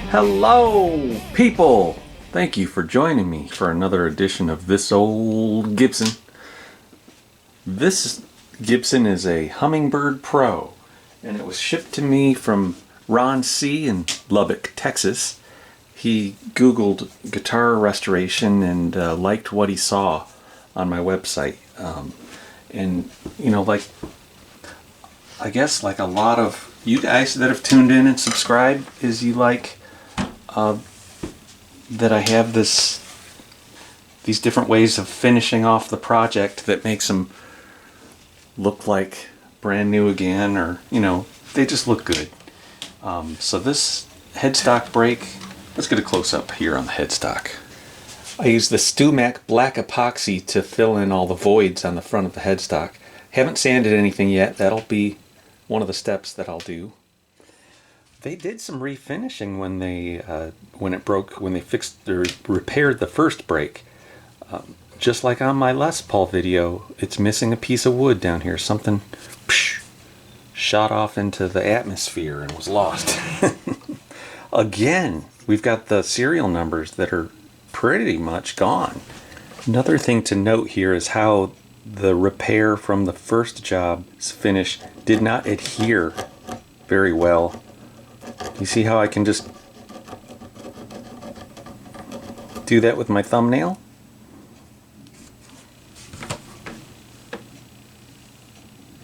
Hello, people! Thank you for joining me for another edition of This Old Gibson. This Gibson is a Hummingbird Pro, and it was shipped to me from Ron C. in Lubbock, Texas. He Googled guitar restoration and liked what he saw on my website. And, you know, like, I guess like a lot of you guys that have tuned in and subscribed, is you like that I have these different ways of finishing off the project that makes them look like brand new again, or, you know, they just look good. So this headstock brake, let's get a close-up here on the headstock. I use the StewMac black epoxy to fill in all the voids on the front of the headstock. Haven't sanded anything yet. That'll be one of the steps that I'll do. They did some refinishing when they repaired the first brake. Just like on my Les Paul video, it's missing a piece of wood down here. Something shot off into the atmosphere and was lost. Again, we've got the serial numbers that are pretty much gone. Another thing to note here is how the repair from the first job's finish did not adhere very well. You see how I can just do that with my thumbnail?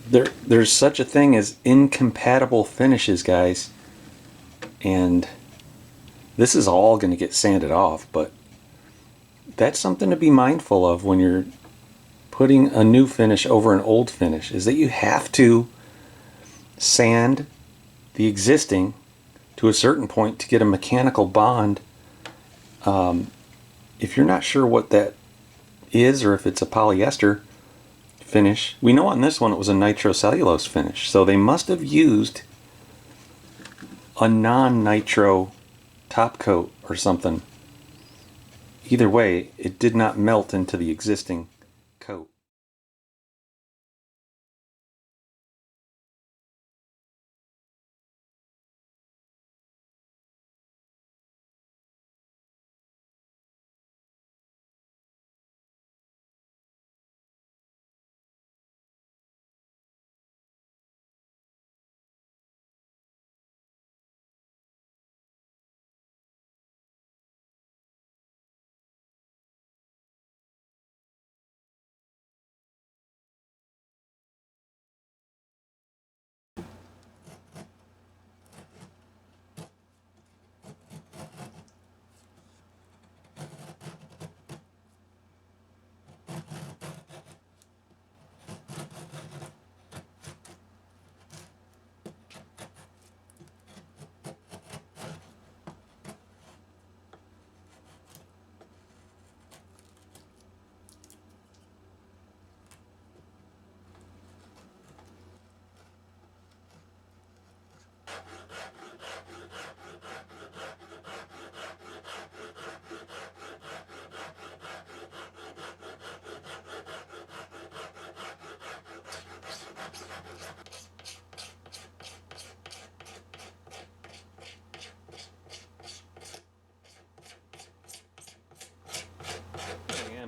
There's such a thing as incompatible finishes, guys, and this is all going to get sanded off, but that's something to be mindful of when you're putting a new finish over an old finish, is that you have to sand the existing to a certain point to get a mechanical bond. If you're not sure what that is, or if it's a polyester finish, we know on this one it was a nitrocellulose finish, so they must have used a non-nitro top coat or something. Either way, it did not melt into the existing coat.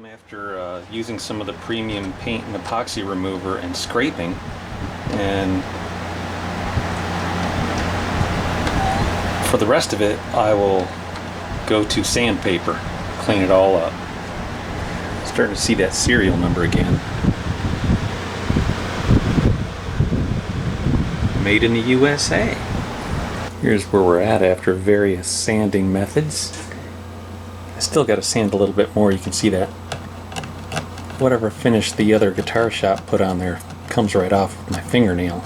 After using some of the premium paint and epoxy remover and scraping, and for the rest of it I will go to sandpaper, clean it all up. Starting to see that serial number again. Made in the USA. Here's where we're at after various sanding methods. I still got to sand a little bit more, you can see that. Whatever finish the other guitar shop put on there comes right off with my fingernail.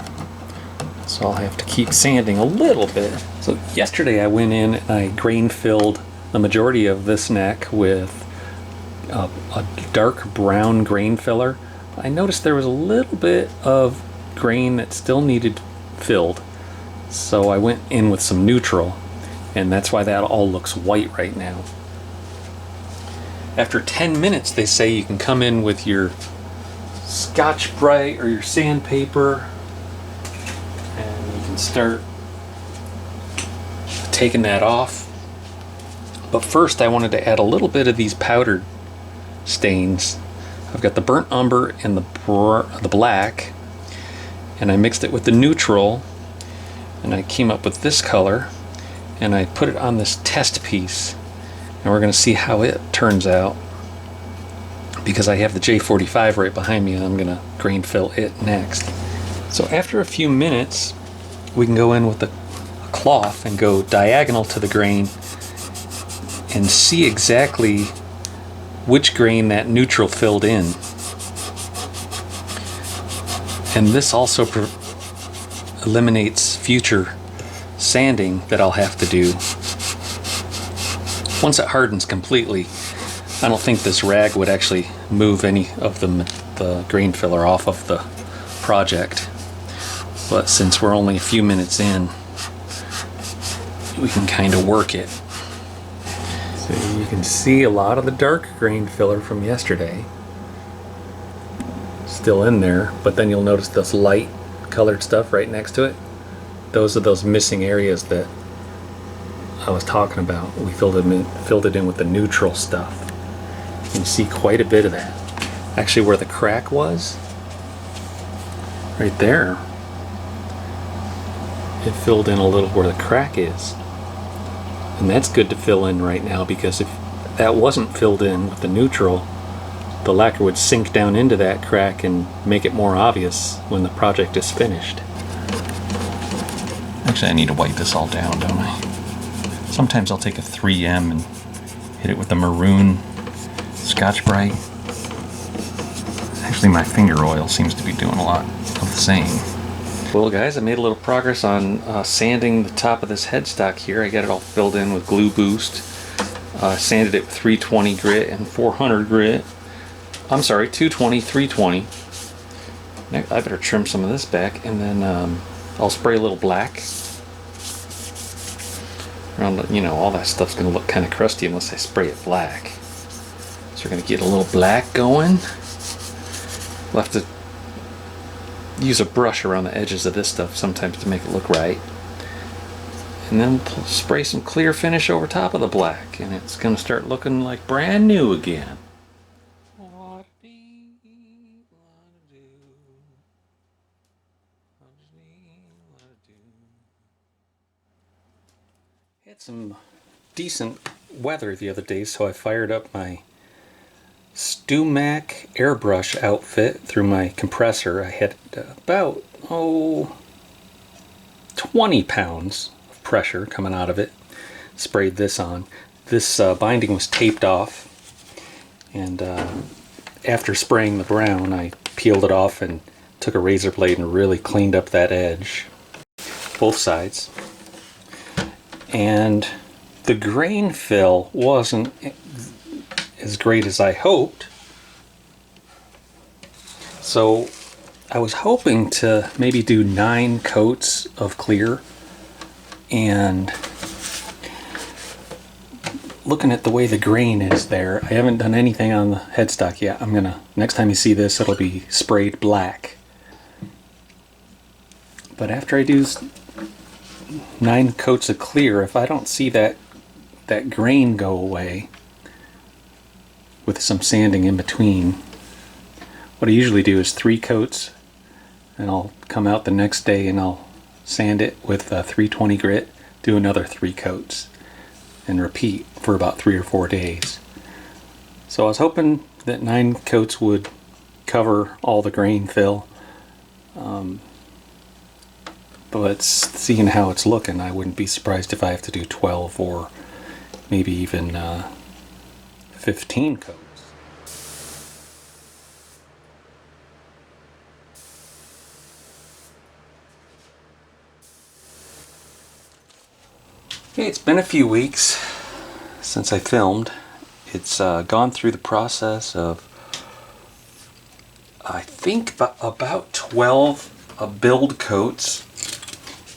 So I'll have to keep sanding a little bit. So yesterday I went in and I grain filled the majority of this neck with a dark brown grain filler. I noticed there was a little bit of grain that still needed filled. So I went in with some neutral, and that's why that all looks white right now. After 10 minutes, they say you can come in with your Scotch-Brite or your sandpaper, and you can start taking that off. But first I wanted to add a little bit of these powdered stains. I've got the burnt umber and the black, and I mixed it with the neutral, and I came up with this color, and I put it on this test piece, and we're going to see how it turns out, because I have the J45 right behind me and I'm going to grain fill it next. So after a few minutes we can go in with a cloth and go diagonal to the grain and see exactly which grain that neutral filled in. And this also eliminates future sanding that I'll have to do. Once it hardens completely, I don't think this rag would actually move any of the grain filler off of the project. But since we're only a few minutes in, we can kind of work it. So you can see a lot of the dark grain filler from yesterday still in there, but then you'll notice this light colored stuff right next to it. Those are those missing areas that I was talking about. We filled it in with the neutral stuff. You can see quite a bit of that. Actually, where the crack was, right there, it filled in a little where the crack is. And that's good to fill in right now, because if that wasn't filled in with the neutral, the lacquer would sink down into that crack and make it more obvious when the project is finished. Actually, I need to wipe this all down, don't I? Sometimes I'll take a 3M and hit it with a maroon Scotch-Brite. Actually, my finger oil seems to be doing a lot of the same. Well guys, I made a little progress on sanding the top of this headstock here. I got it all filled in with Glue Boost. Sanded it with 320 grit and 400 grit. I'm sorry, 220, 320. I better trim some of this back, and then I'll spray a little black. Around, you know, all that stuff's going to look kind of crusty unless I spray it black. So we're going to get a little black going. We'll have to use a brush around the edges of this stuff sometimes to make it look right. And then we'll spray some clear finish over top of the black, and it's going to start looking like brand new again. Had some decent weather the other day, so I fired up my Stumac airbrush outfit through my compressor. I had about 20 pounds of pressure coming out of it. Sprayed this on. This binding was taped off, and after spraying the brown, I peeled it off and took a razor blade and really cleaned up that edge, both sides. And the grain fill wasn't as great as I hoped. So I was hoping to maybe do 9 coats of clear, and looking at the way the grain is there, I haven't done anything on the headstock yet. I'm gonna, next time you see this, it'll be sprayed black. But after I do 9 coats of clear, if I don't see that grain go away with some sanding in between, what I usually do is 3 coats, and I'll come out the next day and I'll sand it with 320 grit, do another 3 coats, and repeat for about 3 or 4 days. So I was hoping that 9 coats would cover all the grain fill, but seeing how it's looking, I wouldn't be surprised if I have to do 12 or maybe even 15 coats. Okay, it's been a few weeks since I filmed. It's gone through the process of, I think, about 12 build coats.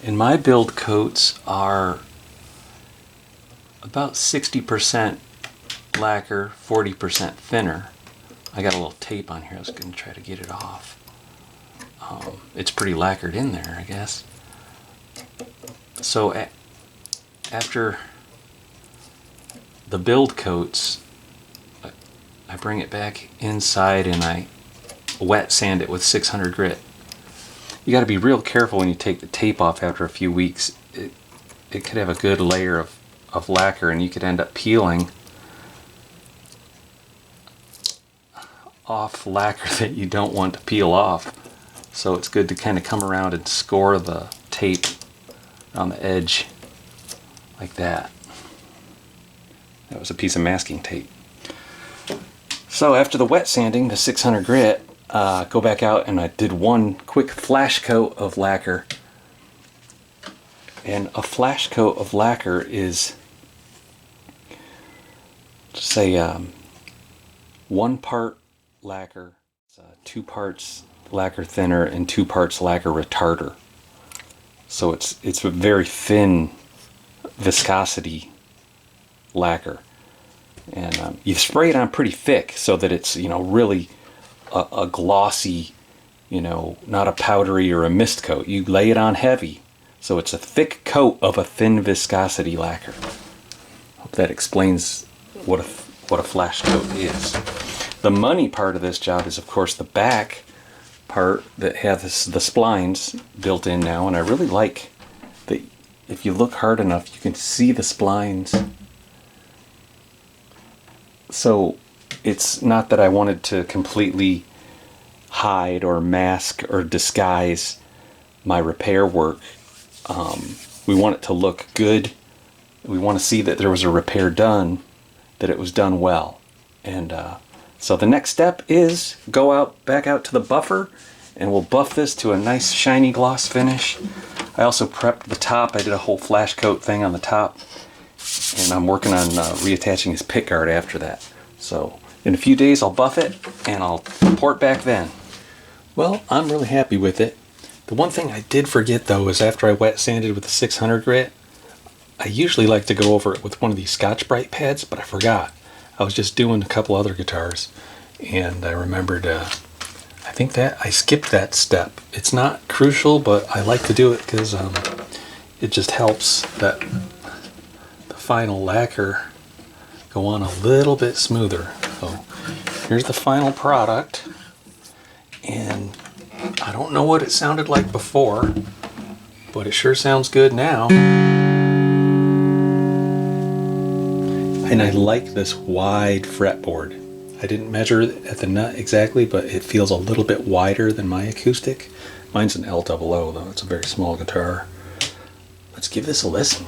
And my build coats are about 60% lacquer, 40% thinner. I got a little tape on here. I was going to try to get it off. It's pretty lacquered in there, I guess. So after the build coats, I bring it back inside and I wet sand it with 600 grit. You got to be real careful when you take the tape off after a few weeks. It could have a good layer of lacquer, and you could end up peeling off lacquer that you don't want to peel off. So it's good to kind of come around and score the tape on the edge like that. That was a piece of masking tape. So after the wet sanding, the 600 grit, go back out and I did one quick flash coat of lacquer. And a flash coat of lacquer is, say, 1 part lacquer, 2 parts lacquer thinner, and 2 parts lacquer retarder. So it's a very thin viscosity lacquer, and you spray it on pretty thick so that it's, you know, really a glossy, you know, not a powdery or a mist coat. You lay it on heavy, so it's a thick coat of a thin viscosity lacquer. Hope that explains what a flash coat is. The money part of this job is, of course, the back part that has the splines built in now, and I really like that. If you look hard enough, you can see the splines. So it's not that I wanted to completely hide or mask or disguise my repair work. We want it to look good. We want to see that there was a repair done, that it was done well. And so the next step is go back out to the buffer, and we'll buff this to a nice shiny gloss finish. I also prepped the top. I did a whole flash coat thing on the top, and I'm working on reattaching his pick guard after that. So in a few days I'll buff it and I'll report back then. Well, I'm really happy with it. The one thing I did forget though is after I wet sanded with the 600 grit, I usually like to go over it with one of these Scotch-Brite pads, but I forgot. I was just doing a couple other guitars, and I remembered, I think that I skipped that step. It's not crucial, but I like to do it because it just helps that the final lacquer go on a little bit smoother. So here's the final product, and I don't know what it sounded like before, but it sure sounds good now. And I like this wide fretboard. I didn't measure it at the nut exactly, but it feels a little bit wider than my acoustic. Mine's an L00 though, it's a very small guitar. Let's give this a listen.